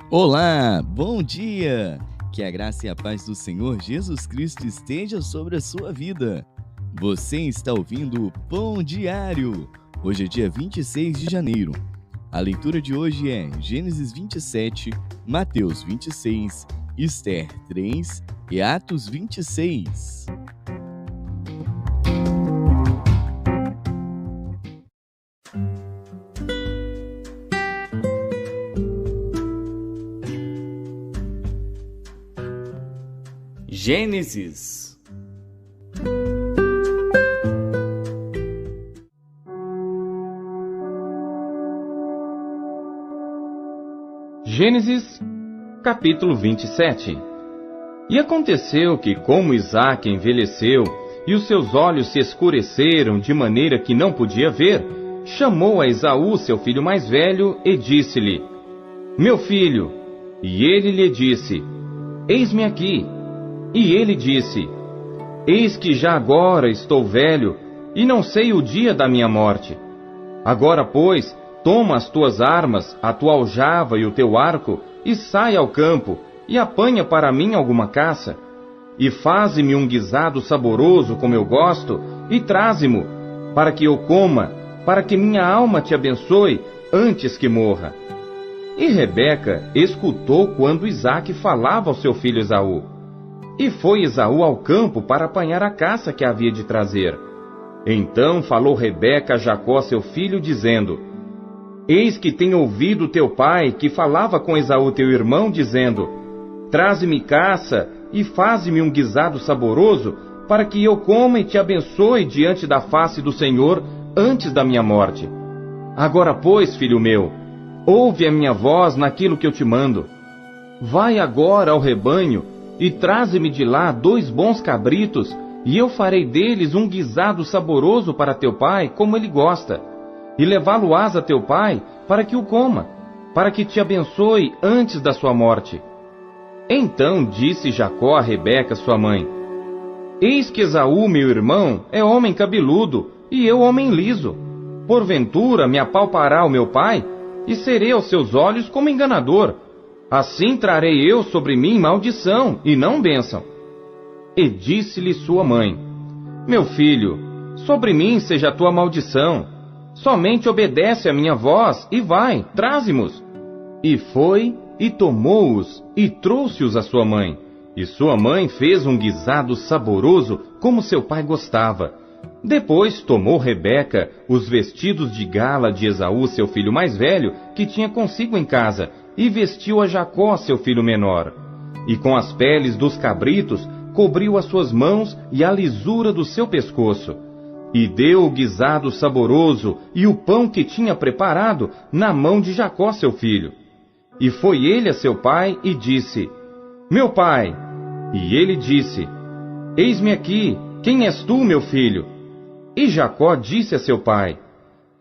Olá, bom dia! Que a graça e a paz do Senhor Jesus Cristo esteja sobre a sua vida. Você está ouvindo o Pão Diário. Hoje é dia 26 de janeiro. A leitura de hoje é Gênesis 27, Mateus 26, Esther 3 e Atos 26. Gênesis. Gênesis, capítulo 27. E aconteceu que, como Isaque envelheceu e os seus olhos se escureceram de maneira que não podia ver, chamou a Esaú, seu filho mais velho, e disse-lhe: Meu filho. E ele lhe disse: Eis-me aqui. E ele disse: Eis que já agora estou velho, e não sei o dia da minha morte. Agora, pois, toma as tuas armas, a tua aljava e o teu arco, e sai ao campo, e apanha para mim alguma caça. E faze-me um guisado saboroso como eu gosto, e traze-mo, para que eu coma, para que minha alma te abençoe, antes que morra. E Rebeca escutou quando Isaque falava ao seu filho Esaú. E foi Esaú ao campo para apanhar a caça que havia de trazer. Então falou Rebeca a Jacó seu filho, dizendo: Eis que tenho ouvido teu pai, que falava com Esaú teu irmão, dizendo: Traze-me caça e faze-me um guisado saboroso, para que eu coma e te abençoe diante da face do Senhor, antes da minha morte. Agora, pois, filho meu, ouve a minha voz naquilo que eu te mando. Vai agora ao rebanho, e traze-me de lá 2 bons cabritos, e eu farei deles um guisado saboroso para teu pai, como ele gosta. E levá-lo-ás a teu pai, para que o coma, para que te abençoe antes da sua morte. Então disse Jacó a Rebeca, sua mãe: Eis que Esaú, meu irmão, é homem cabeludo, e eu homem liso. Porventura me apalpará o meu pai, e serei aos seus olhos como enganador. Assim trarei eu sobre mim maldição, e não bênção. E disse-lhe sua mãe: Meu filho, sobre mim seja a tua maldição. Somente obedece a minha voz, e vai, traze-mos. E foi, e tomou-os, e trouxe-os à sua mãe. E sua mãe fez um guisado saboroso, como seu pai gostava. Depois tomou Rebeca os vestidos de gala de Esaú, seu filho mais velho, que tinha consigo em casa, e vestiu a Jacó, seu filho menor. E com as peles dos cabritos, cobriu as suas mãos e a lisura do seu pescoço. E deu o guisado saboroso e o pão que tinha preparado na mão de Jacó, seu filho. E foi ele a seu pai e disse: Meu pai. E ele disse: Eis-me aqui, quem és tu, meu filho? E Jacó disse a seu pai: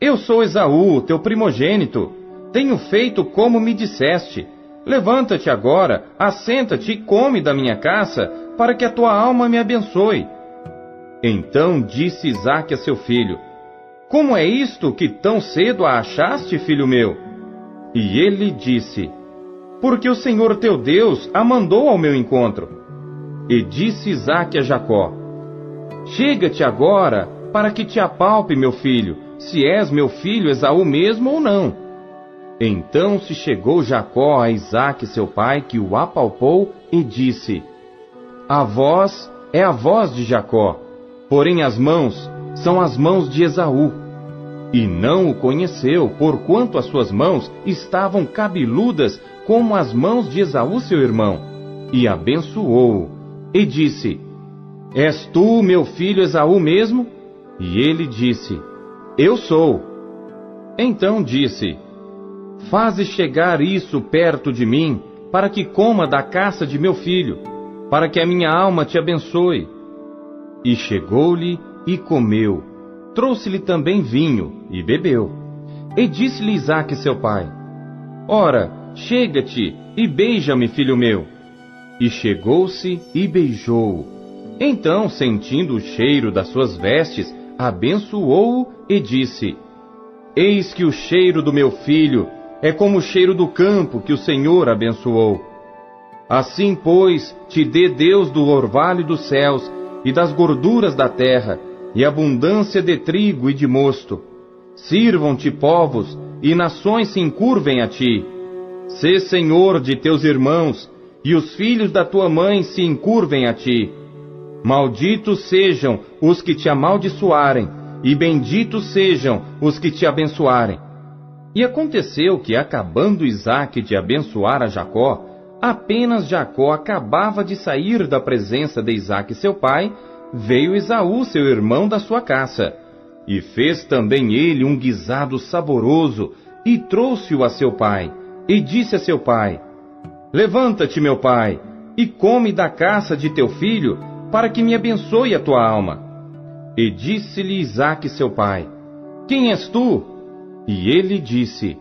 Eu sou Esaú, teu primogênito. Tenho feito como me disseste. Levanta-te agora, assenta-te e come da minha caça, para que a tua alma me abençoe. Então disse Isaque a seu filho: Como é isto que tão cedo a achaste, filho meu? E ele disse: Porque o Senhor teu Deus a mandou ao meu encontro. E disse Isaque a Jacó: Chega-te agora, para que te apalpe, meu filho, se és meu filho Esaú mesmo ou não. Então se chegou Jacó a Isaque seu pai, que o apalpou, e disse: A voz é a voz de Jacó, porém as mãos são as mãos de Esaú. E não o conheceu, porquanto as suas mãos estavam cabeludas como as mãos de Esaú seu irmão. E abençoou-o, e disse: És tu meu filho Esaú mesmo? E ele disse: Eu sou. Então disse: Faze chegar isso perto de mim, para que coma da caça de meu filho, para que a minha alma te abençoe. E chegou-lhe e comeu. Trouxe-lhe também vinho, e bebeu. E disse-lhe Isaque seu pai: Ora, chega-te e beija-me, filho meu. E chegou-se e beijou-o. Então, sentindo o cheiro das suas vestes, abençoou-o e disse: Eis que o cheiro do meu filho é como o cheiro do campo que o Senhor abençoou. Assim, pois, te dê Deus do orvalho dos céus e das gorduras da terra, e abundância de trigo e de mosto. Sirvam-te povos, e nações se encurvem a ti. Sê senhor de teus irmãos, e os filhos da tua mãe se encurvem a ti. Malditos sejam os que te amaldiçoarem, e benditos sejam os que te abençoarem. E aconteceu que, acabando Isaque de abençoar a Jacó, apenas Jacó acabava de sair da presença de Isaque seu pai, veio Esaú, seu irmão, da sua caça, e fez também ele um guisado saboroso, e trouxe-o a seu pai, e disse a seu pai: Levanta-te, meu pai, e come da caça de teu filho, para que me abençoe a tua alma. E disse-lhe Isaque seu pai: Quem és tu? E ele disse: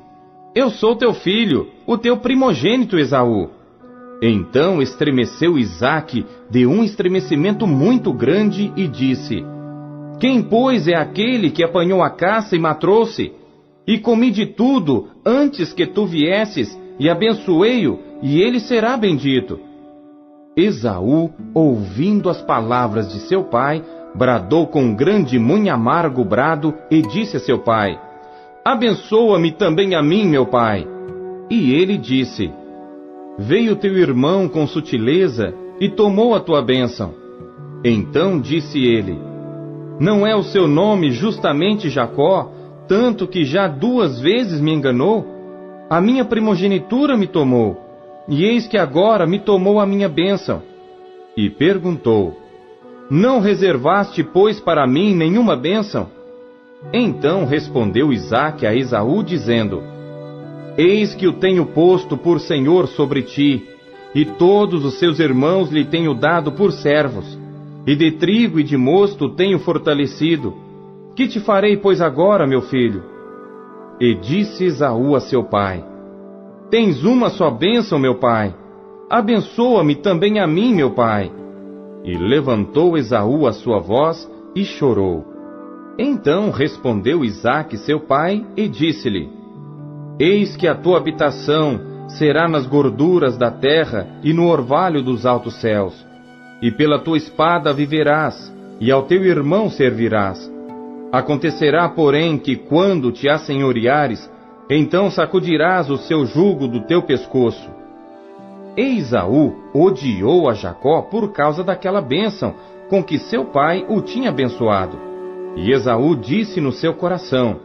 Eu sou teu filho, o teu primogênito Esaú. Então estremeceu Isaque de um estremecimento muito grande e disse: Quem, pois, é aquele que apanhou a caça e me trouxe? E comi de tudo antes que tu viesses, e abençoei-o, e ele será bendito. Esaú, ouvindo as palavras de seu pai, bradou com grande e muito amargo brado, e disse a seu pai: Abençoa-me também a mim, meu pai. E ele disse: Veio teu irmão com sutileza, e tomou a tua bênção. Então disse ele: Não é o seu nome justamente Jacó, tanto que já 2 vezes me enganou? A minha primogenitura me tomou, e eis que agora me tomou a minha bênção. E perguntou: Não reservaste, pois, para mim nenhuma bênção? Então respondeu Isaque a Esaú, dizendo: Eis que o tenho posto por senhor sobre ti, e todos os seus irmãos lhe tenho dado por servos, e de trigo e de mosto tenho fortalecido. Que te farei, pois, agora, meu filho? E disse Esaú a seu pai: Tens uma só bênção, meu pai. Abençoa-me também a mim, meu pai. E levantou Esaú a sua voz e chorou. Então respondeu Isaque seu pai e disse-lhe: Eis que a tua habitação será nas gorduras da terra e no orvalho dos altos céus. E pela tua espada viverás, e ao teu irmão servirás. Acontecerá, porém, que quando te assenhoreares, então sacudirás o seu jugo do teu pescoço. E Esaú odiou a Jacó por causa daquela bênção com que seu pai o tinha abençoado. E Esaú disse no seu coração: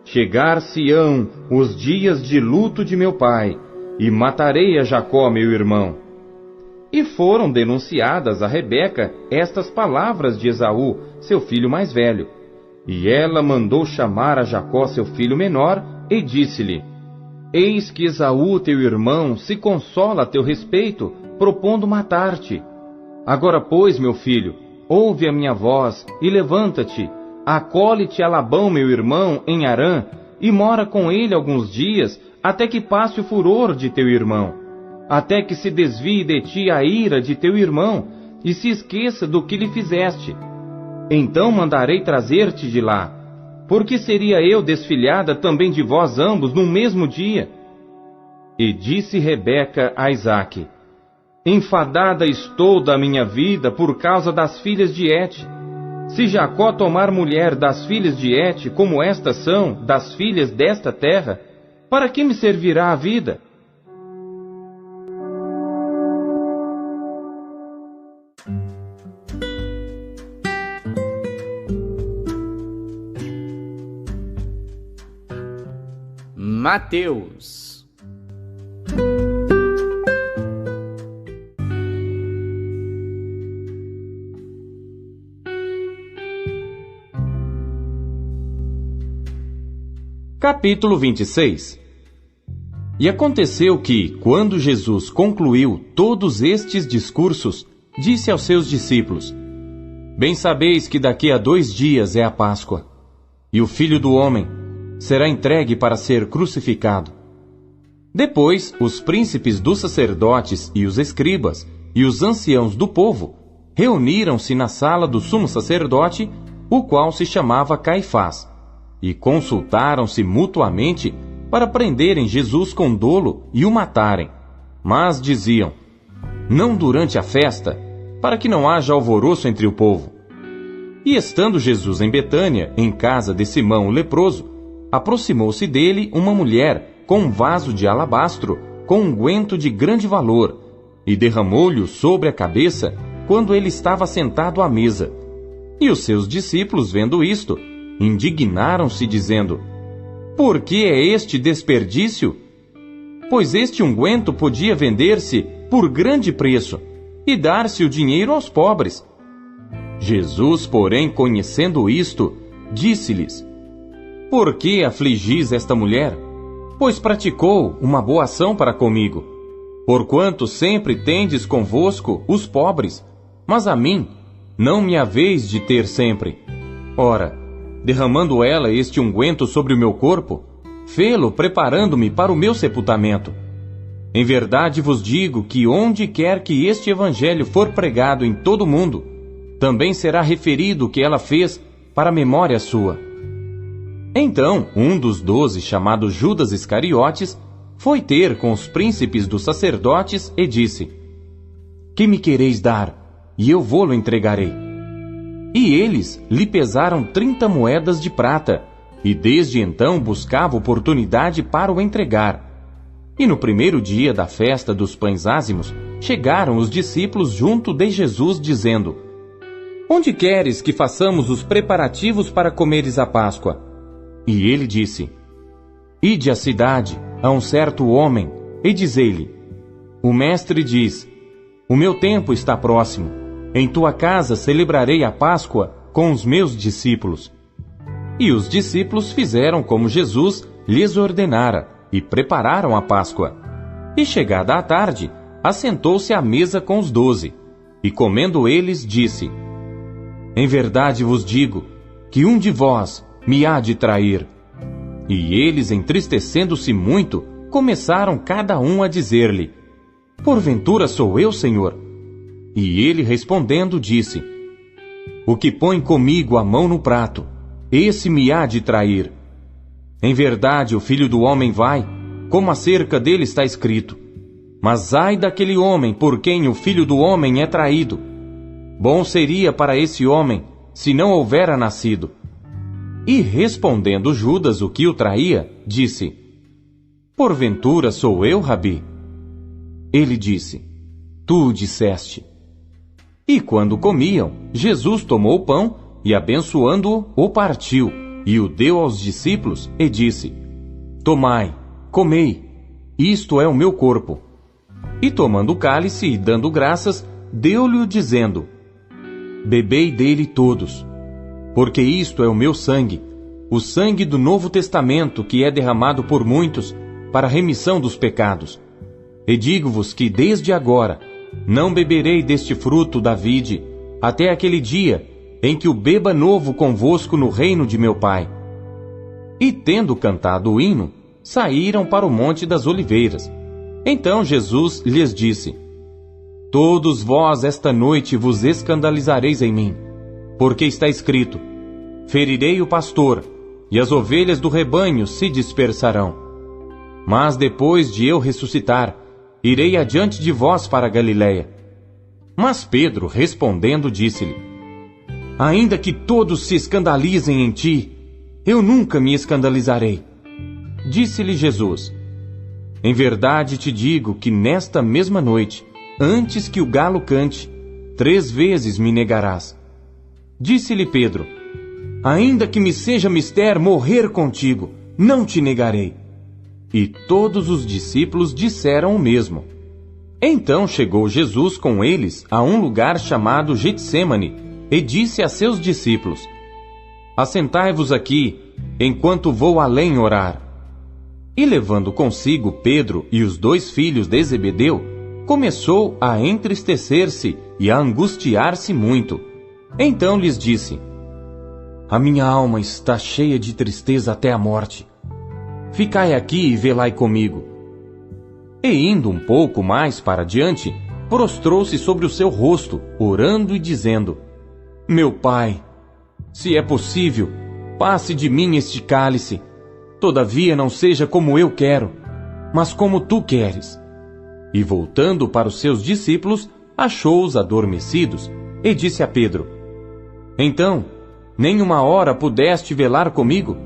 Chegar-se-ão os dias de luto de meu pai, e matarei a Jacó, meu irmão. E foram denunciadas a Rebeca estas palavras de Esaú, seu filho mais velho. E ela mandou chamar a Jacó, seu filho menor, e disse-lhe: Eis que Esaú, teu irmão, se consola a teu respeito, propondo matar-te. Agora, pois, meu filho, ouve a minha voz, e levanta-te, acole-te a Labão, meu irmão, em Harã, e mora com ele alguns dias, até que passe o furor de teu irmão, até que se desvie de ti a ira de teu irmão, e se esqueça do que lhe fizeste. Então mandarei trazer-te de lá, porque seria eu desfilhada também de vós ambos no mesmo dia. E disse Rebeca a Isaque: Enfadada estou da minha vida por causa das filhas de Et. Se Jacó tomar mulher das filhas de Et, como estas são, das filhas desta terra, para que me servirá a vida? Mateus. Capítulo 26. E aconteceu que, quando Jesus concluiu todos estes discursos, disse aos seus discípulos: Bem sabeis que daqui a 2 dias é a Páscoa, e o Filho do Homem será entregue para ser crucificado. Depois, os príncipes dos sacerdotes e os escribas e os anciãos do povo reuniram-se na sala do sumo sacerdote, o qual se chamava Caifás, e consultaram-se mutuamente para prenderem Jesus com dolo e o matarem. Mas diziam: não durante a festa, para que não haja alvoroço entre o povo. E estando Jesus em Betânia, em casa de Simão o leproso, aproximou-se dele uma mulher com um vaso de alabastro com unguento de grande valor, e derramou-lhe sobre a cabeça quando ele estava sentado à mesa. E os seus discípulos, vendo isto, indignaram-se, dizendo: por que é este desperdício? Pois este unguento podia vender-se por grande preço e dar-se o dinheiro aos pobres. Jesus, porém, conhecendo isto, disse-lhes: por que afligis esta mulher? Pois praticou uma boa ação para comigo. Porquanto sempre tendes convosco os pobres, mas a mim não me haveis de ter sempre. Ora, derramando ela este unguento sobre o meu corpo, fê-lo preparando-me para o meu sepultamento. Em verdade vos digo que onde quer que este evangelho for pregado em todo o mundo, também será referido o que ela fez para a memória sua. Então, um dos 12, chamado Judas Iscariotes, foi ter com os príncipes dos sacerdotes e disse: que me quereis dar, e eu vô-lo entregarei. E eles lhe pesaram 30 moedas de prata, e desde então buscava oportunidade para o entregar. E no primeiro dia da festa dos pães ázimos, chegaram os discípulos junto de Jesus, dizendo: onde queres que façamos os preparativos para comeres a Páscoa? E ele disse: ide à cidade, a um certo homem, e dizei-lhe: o mestre diz, o meu tempo está próximo, em tua casa celebrarei a Páscoa com os meus discípulos. E os discípulos fizeram como Jesus lhes ordenara, e prepararam a Páscoa. E chegada a tarde, assentou-se à mesa com os 12, e comendo eles, disse: em verdade vos digo, que um de vós me há de trair. E eles, entristecendo-se muito, começaram cada um a dizer-lhe: porventura sou eu, Senhor? E ele respondendo disse: o que põe comigo a mão no prato, esse me há de trair. Em verdade o Filho do Homem vai, como acerca dele está escrito. Mas ai daquele homem por quem o Filho do Homem é traído. Bom seria para esse homem, se não houvera nascido. E respondendo Judas, o que o traía, disse: porventura sou eu, Rabi? Ele disse: tu o disseste. E quando comiam, Jesus tomou o pão e, abençoando-o, o partiu e o deu aos discípulos e disse: tomai, comei, isto é o meu corpo. E tomando o cálice e dando graças, deu-lhe, dizendo: bebei dele todos, porque isto é o meu sangue, o sangue do Novo Testamento, que é derramado por muitos para a remissão dos pecados. E digo-vos que desde agora não beberei deste fruto da vide, até aquele dia em que o beba novo convosco no reino de meu Pai. E tendo cantado o hino, saíram para o Monte das Oliveiras. Então Jesus lhes disse: todos vós esta noite vos escandalizareis em mim, porque está escrito: ferirei o pastor, e as ovelhas do rebanho se dispersarão. Mas depois de eu ressuscitar, irei adiante de vós para a Galiléia. Mas Pedro, respondendo, disse-lhe: ainda que todos se escandalizem em ti, eu nunca me escandalizarei. Disse-lhe Jesus: em verdade te digo que nesta mesma noite, antes que o galo cante, 3 vezes me negarás. Disse-lhe Pedro: ainda que me seja mister morrer contigo, não te negarei. E todos os discípulos disseram o mesmo. Então chegou Jesus com eles a um lugar chamado Getsêmani, e disse a seus discípulos: assentai-vos aqui, enquanto vou além orar. E levando consigo Pedro e os 2 filhos de Zebedeu, começou a entristecer-se e a angustiar-se muito. Então lhes disse: a minha alma está cheia de tristeza até a morte. Ficai aqui e velai comigo. E indo um pouco mais para diante, prostrou-se sobre o seu rosto, orando e dizendo: meu Pai, se é possível, passe de mim este cálice. Todavia não seja como eu quero, mas como tu queres. E voltando para os seus discípulos, achou-os adormecidos, e disse a Pedro: Então, nem uma hora pudeste velar comigo?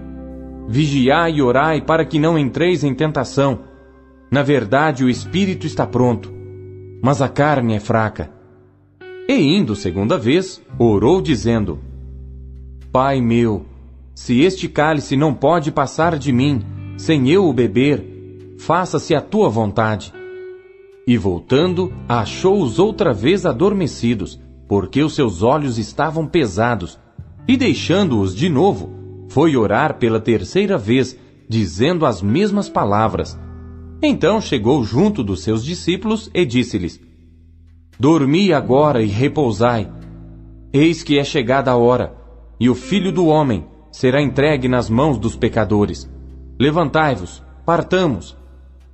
Vigiai e orai para que não entreis em tentação. Na verdade, o espírito está pronto, mas a carne é fraca. E indo segunda vez, orou dizendo: Pai meu, se este cálice não pode passar de mim, sem eu o beber, faça-se a tua vontade. E voltando, achou-os outra vez adormecidos, porque os seus olhos estavam pesados, e deixando-os de novo, foi orar pela terceira vez, dizendo as mesmas palavras. Então chegou junto dos seus discípulos e disse-lhes: Dormi agora e repousai. Eis que é chegada a hora, e o Filho do Homem será entregue nas mãos dos pecadores. Levantai-vos, partamos.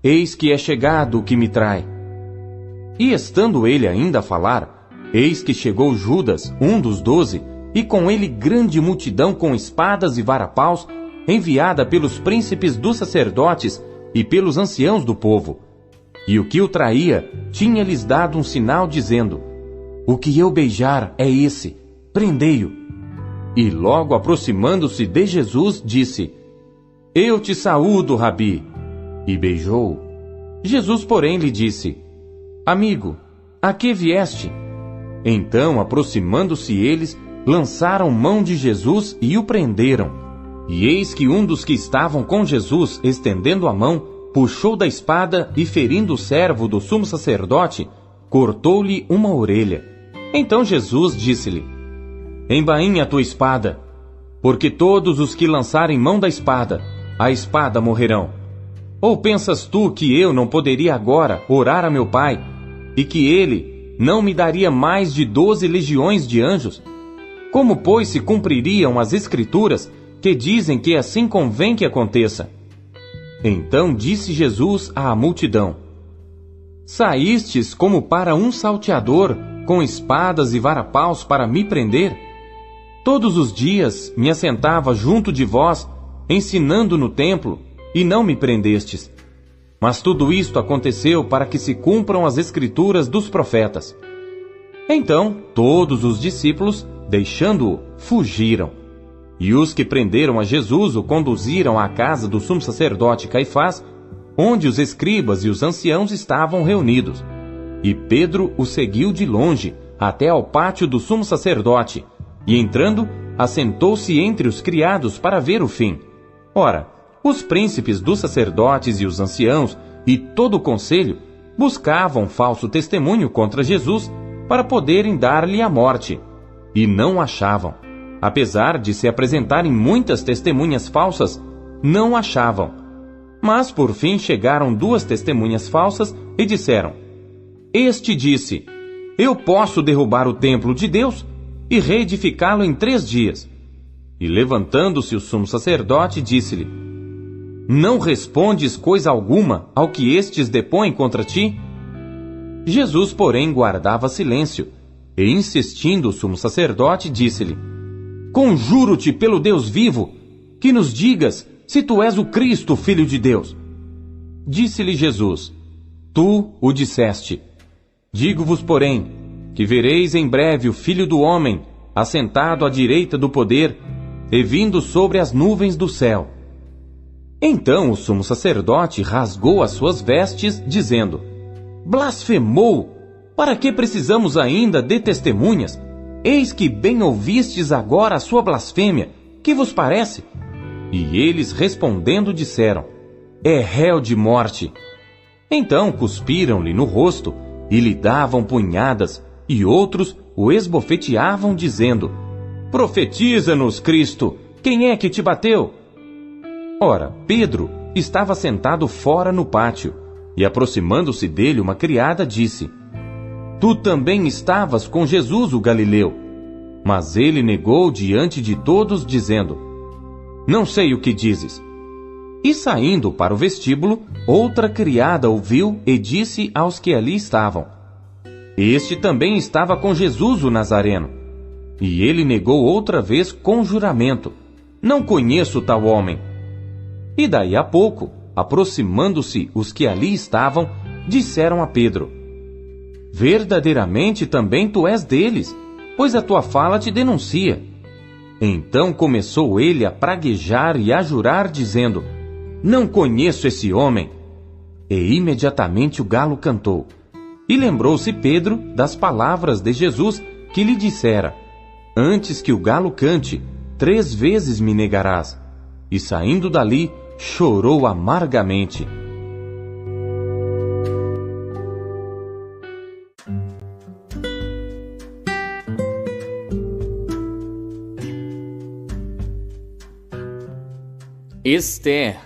Eis que é chegado o que me trai. E estando ele ainda a falar, eis que chegou Judas, um dos 12, e com ele grande multidão com espadas e varapaus, enviada pelos príncipes dos sacerdotes e pelos anciãos do povo. E o que o traía tinha-lhes dado um sinal, dizendo: O que eu beijar é esse, prendei-o. E logo aproximando-se de Jesus, disse: Eu te saúdo, Rabi. E beijou-o. Jesus, porém, lhe disse: Amigo, a que vieste? Então, aproximando-se eles, lançaram mão de Jesus e o prenderam. E eis que um dos que estavam com Jesus, estendendo a mão, puxou da espada e, ferindo o servo do sumo sacerdote, cortou-lhe uma orelha. Então Jesus disse-lhe: Embainha a tua espada, porque todos os que lançarem mão da espada, a espada morrerão. Ou pensas tu que eu não poderia agora orar a meu Pai, e que ele não me daria mais de 12 legiões de anjos? Como, pois, se cumpririam as Escrituras que dizem que assim convém que aconteça? Então disse Jesus à multidão: Saístes como para um salteador, com espadas e varapaus para me prender? Todos os dias me assentava junto de vós, ensinando no templo, e não me prendestes. Mas tudo isto aconteceu para que se cumpram as Escrituras dos profetas. Então todos os discípulos, deixando-o, fugiram. E os que prenderam a Jesus o conduziram à casa do sumo sacerdote Caifás, onde os escribas e os anciãos estavam reunidos. E Pedro o seguiu de longe, até ao pátio do sumo sacerdote, e entrando, assentou-se entre os criados para ver o fim. Ora, os príncipes dos sacerdotes e os anciãos, e todo o conselho, buscavam falso testemunho contra Jesus, para poderem dar-lhe a morte. E não achavam. Apesar de se apresentarem muitas testemunhas falsas, não achavam. Mas por fim chegaram 2 testemunhas falsas e disseram: Este disse: Eu posso derrubar o templo de Deus e reedificá-lo em 3 dias. E levantando-se o sumo sacerdote, disse-lhe: Não respondes coisa alguma ao que estes depõem contra ti? Jesus, porém, guardava silêncio, e insistindo o sumo sacerdote, disse-lhe: Conjuro-te pelo Deus vivo, que nos digas se tu és o Cristo, Filho de Deus. Disse-lhe Jesus: Tu o disseste. Digo-vos, porém, que vereis em breve o Filho do Homem, assentado à direita do poder, e vindo sobre as nuvens do céu. Então o sumo sacerdote rasgou as suas vestes, dizendo: Blasfemou! Para que precisamos ainda de testemunhas? Eis que bem ouvistes agora a sua blasfêmia. Que vos parece? E eles respondendo disseram: É réu de morte. Então cuspiram-lhe no rosto e lhe davam punhadas, e outros o esbofeteavam, dizendo: Profetiza-nos, Cristo, quem é que te bateu? Ora, Pedro estava sentado fora no pátio, e aproximando-se dele uma criada disse: Tu também estavas com Jesus o Galileu. Mas ele negou diante de todos, dizendo: Não sei o que dizes. E saindo para o vestíbulo, outra criada ouviu e disse aos que ali estavam: Este também estava com Jesus o Nazareno. E ele negou outra vez com juramento: Não conheço tal homem. E daí a pouco, aproximando-se os que ali estavam, disseram a Pedro: verdadeiramente também tu és deles, pois a tua fala te denuncia. Então começou ele a praguejar e a jurar, dizendo: não conheço esse homem. E imediatamente o galo cantou. E lembrou-se Pedro das palavras de Jesus, que lhe dissera: antes que o galo cante, 3 vezes me negarás. E saindo dali, chorou amargamente. Esther.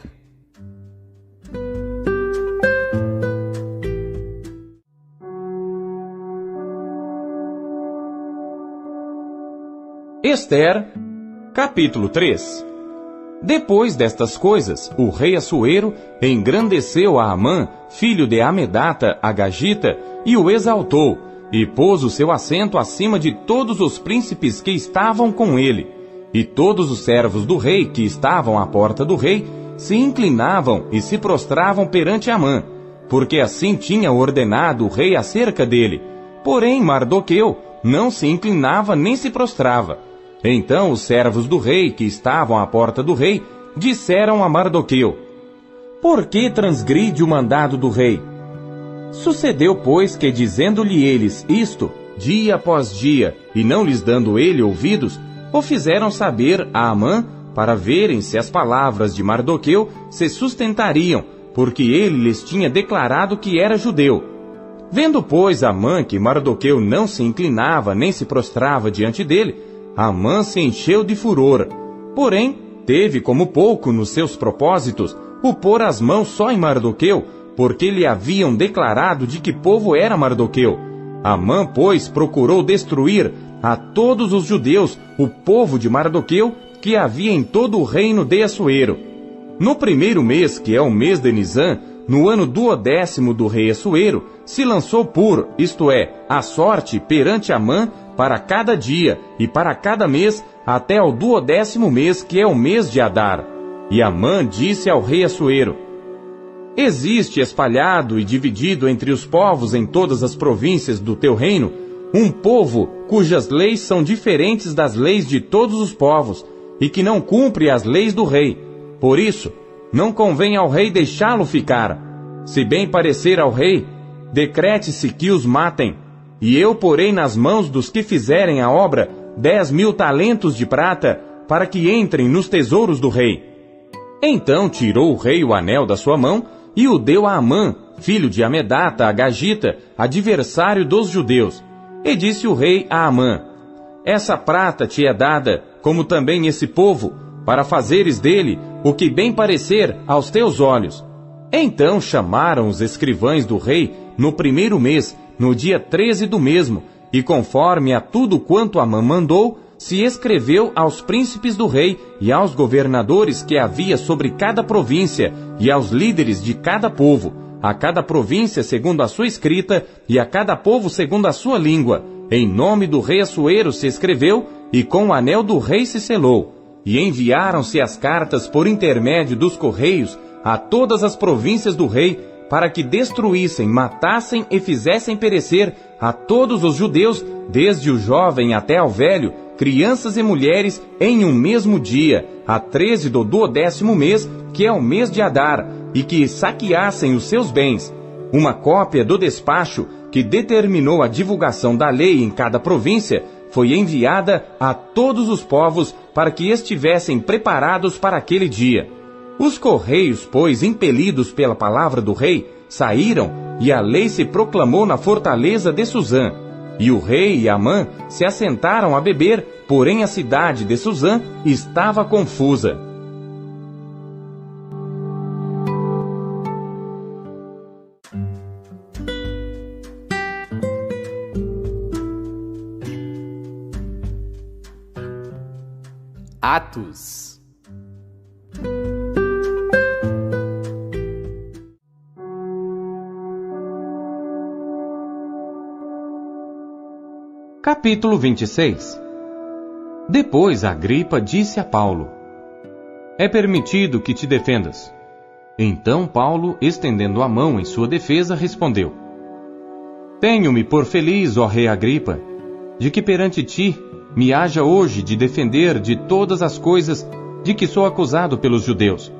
Esther, capítulo 3. Depois destas coisas, o rei Assuero engrandeceu a Amã, filho de Amedata, Agagita, e o exaltou, e pôs o seu assento acima de todos os príncipes que estavam com ele. E todos os servos do rei que estavam à porta do rei se inclinavam e se prostravam perante Amã, porque assim tinha ordenado o rei acerca dele. Porém Mardoqueu não se inclinava nem se prostrava. Então os servos do rei que estavam à porta do rei disseram a Mardoqueu: por que transgride o mandado do rei? Sucedeu, pois, que dizendo-lhe eles isto, dia após dia, e não lhes dando ele ouvidos, o fizeram saber a Amã, para verem se as palavras de Mardoqueu se sustentariam, porque ele lhes tinha declarado que era judeu. Vendo, pois, Amã que Mardoqueu não se inclinava nem se prostrava diante dele, Amã se encheu de furor. Porém, teve como pouco nos seus propósitos o pôr as mãos só em Mardoqueu, porque lhe haviam declarado de que povo era Mardoqueu. Amã, pois, procurou destruir a todos os judeus, o povo de Mardoqueu, que havia em todo o reino de Assuero. No primeiro mês, que é o mês de Nisã, no ano 12º do rei Assuero, se lançou por, isto é, a sorte perante Amã, para cada dia e para cada mês, até ao 12º mês, que é o mês de Adar. E Amã disse ao rei Assuero: existe espalhado e dividido entre os povos em todas as províncias do teu reino, um povo cujas leis são diferentes das leis de todos os povos, e que não cumpre as leis do rei. Por isso, não convém ao rei deixá-lo ficar. Se bem parecer ao rei, decrete-se que os matem, e eu porei nas mãos dos que fizerem a obra 10.000 talentos de prata, para que entrem nos tesouros do rei. Então tirou o rei o anel da sua mão, e o deu a Amã, filho de Amedata, Agagita, adversário dos judeus. E disse o rei a Amã: essa prata te é dada, como também esse povo, para fazeres dele o que bem parecer aos teus olhos. Então chamaram os escrivães do rei no primeiro mês, no dia 13 do mesmo, e conforme a tudo quanto Amã mandou, se escreveu aos príncipes do rei e aos governadores que havia sobre cada província, e aos líderes de cada povo, a cada província segundo a sua escrita, e a cada povo segundo a sua língua. Em nome do rei Assuero se escreveu, e com o anel do rei se selou. E enviaram-se as cartas por intermédio dos correios a todas as províncias do rei, para que destruíssem, matassem e fizessem perecer a todos os judeus, desde o jovem até ao velho, crianças e mulheres, em um mesmo dia, a 13 do 12º mês, que é o mês de Adar, e que saqueassem os seus bens. Uma cópia do despacho que determinou a divulgação da lei em cada província foi enviada a todos os povos para que estivessem preparados para aquele dia. Os correios, pois, impelidos pela palavra do rei, saíram, e a lei se proclamou na fortaleza de Suzã. E o rei e Amã se assentaram a beber, porém a cidade de Suzã estava confusa. Atos. Capítulo 26. Depois Agripa disse a Paulo: é permitido que te defendas. Então Paulo, estendendo a mão em sua defesa, respondeu: Tenho-me por feliz, ó rei Agripa, de que perante ti me haja hoje de defender de todas as coisas de que sou acusado pelos judeus,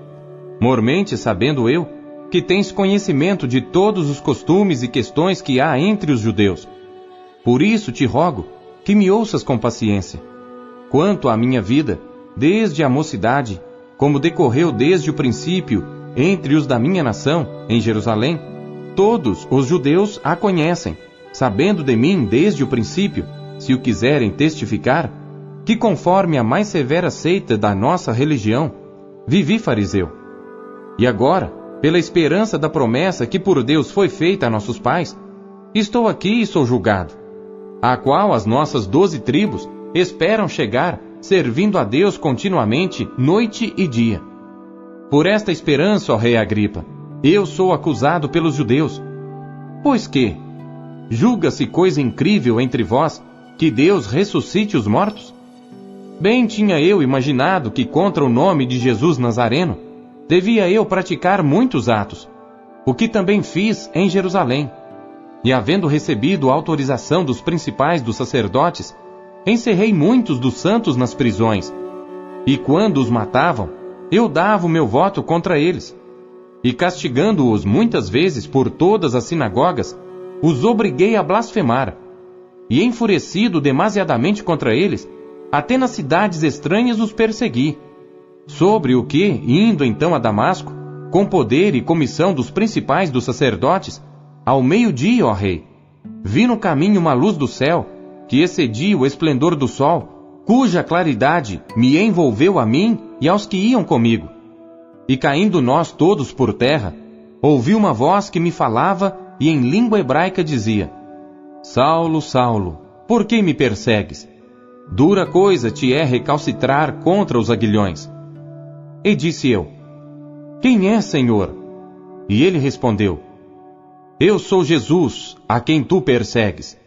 mormente sabendo eu que tens conhecimento de todos os costumes e questões que há entre os judeus. Por isso te rogo que me ouças com paciência. Quanto à minha vida, desde a mocidade, como decorreu desde o princípio entre os da minha nação, em Jerusalém, todos os judeus a conhecem, sabendo de mim desde o princípio, se o quiserem testificar, que conforme a mais severa seita da nossa religião, vivi fariseu. E agora, pela esperança da promessa que por Deus foi feita a nossos pais, estou aqui e sou julgado, a qual as nossas 12 tribos esperam chegar, servindo a Deus continuamente, noite e dia. Por esta esperança, ó rei Agripa, eu sou acusado pelos judeus. Pois que? Julga-se coisa incrível entre vós que Deus ressuscite os mortos? Bem tinha eu imaginado que contra o nome de Jesus Nazareno devia eu praticar muitos atos, o que também fiz em Jerusalém. E havendo recebido autorização dos principais dos sacerdotes, encerrei muitos dos santos nas prisões, e quando os matavam, eu dava o meu voto contra eles. E castigando-os muitas vezes por todas as sinagogas, os obriguei a blasfemar. E enfurecido demasiadamente contra eles, até nas cidades estranhas os persegui. Sobre o que, indo então a Damasco, com poder e comissão dos principais dos sacerdotes, ao meio-dia, ó rei, vi no caminho uma luz do céu, que excedia o esplendor do sol, cuja claridade me envolveu a mim e aos que iam comigo. E caindo nós todos por terra, ouvi uma voz que me falava e em língua hebraica dizia: Saulo, Saulo, por que me persegues? Dura coisa te é recalcitrar contra os aguilhões. E disse eu: Quem é, Senhor? E ele respondeu: Eu sou Jesus, a quem tu persegues.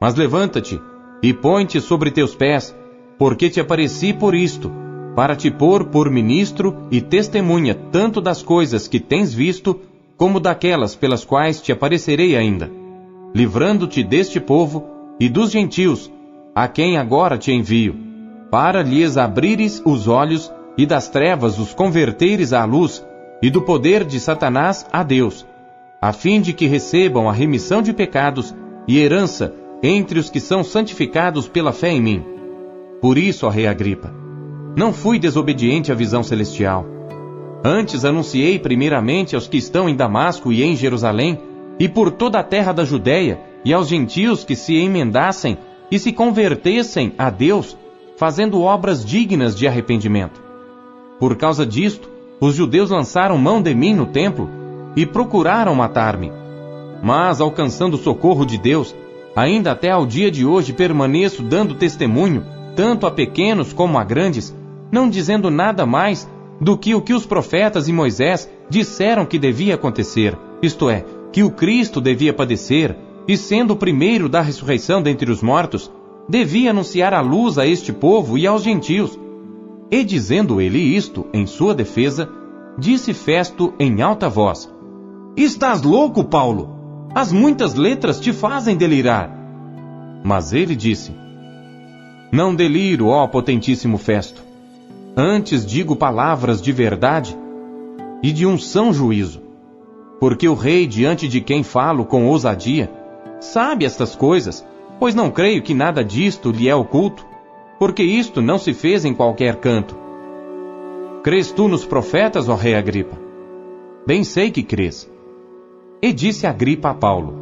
Mas levanta-te e põe-te sobre teus pés, porque te apareci por isto, para te pôr por ministro e testemunha tanto das coisas que tens visto, como daquelas pelas quais te aparecerei ainda, livrando-te deste povo e dos gentios, a quem agora te envio, para lhes abrires os olhos e das trevas os converteres à luz, e do poder de Satanás a Deus, a fim de que recebam a remissão de pecados e herança entre os que são santificados pela fé em mim. Por isso, ó rei Agripa, não fui desobediente à visão celestial. Antes anunciei primeiramente aos que estão em Damasco e em Jerusalém, e por toda a terra da Judéia, e aos gentios que se emendassem e se convertessem a Deus, fazendo obras dignas de arrependimento. Por causa disto, os judeus lançaram mão de mim no templo e procuraram matar-me. Mas, alcançando o socorro de Deus, ainda até ao dia de hoje permaneço dando testemunho, tanto a pequenos como a grandes, não dizendo nada mais do que o que os profetas e Moisés disseram que devia acontecer, isto é, que o Cristo devia padecer, e sendo o primeiro da ressurreição dentre os mortos, devia anunciar a luz a este povo e aos gentios. E dizendo ele isto em sua defesa, disse Festo em alta voz: Estás louco, Paulo? As muitas letras te fazem delirar. Mas ele disse: Não deliro, ó potentíssimo Festo. Antes digo palavras de verdade e de um são juízo. Porque o rei diante de quem falo com ousadia sabe estas coisas, pois não creio que nada disto lhe é oculto, porque isto não se fez em qualquer canto. Crês tu nos profetas, ó rei Agripa? Bem sei que crês. E disse Agripa a Paulo: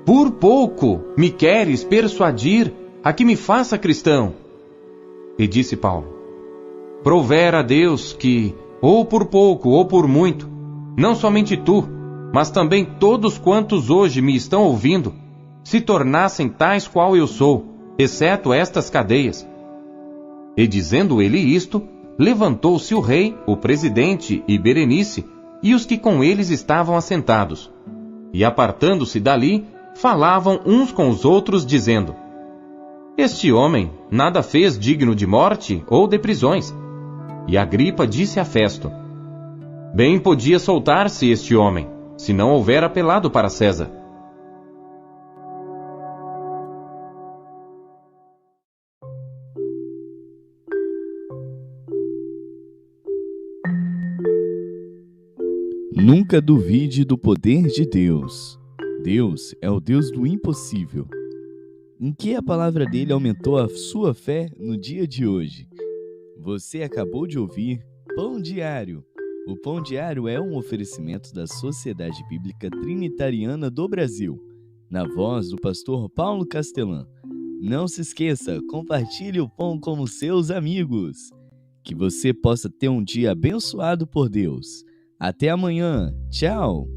Por pouco me queres persuadir a que me faça cristão. E disse Paulo: Provera a Deus que, ou por pouco ou por muito, não somente tu, mas também todos quantos hoje me estão ouvindo, se tornassem tais qual eu sou, exceto estas cadeias. E dizendo ele isto, levantou-se o rei, o presidente e Berenice, e os que com eles estavam assentados. E apartando-se dali, falavam uns com os outros, dizendo: Este homem nada fez digno de morte ou de prisões. E Agripa disse a Festo: Bem podia soltar-se este homem, se não houver apelado para César. Nunca duvide do poder de Deus. Deus é o Deus do impossível. Em que a palavra dele aumentou a sua fé no dia de hoje? Você acabou de ouvir Pão Diário. O Pão Diário é um oferecimento da Sociedade Bíblica Trinitariana do Brasil, na voz do pastor Paulo Castelã. Não se esqueça, compartilhe o pão com seus amigos. Que você possa ter um dia abençoado por Deus. Até amanhã. Tchau!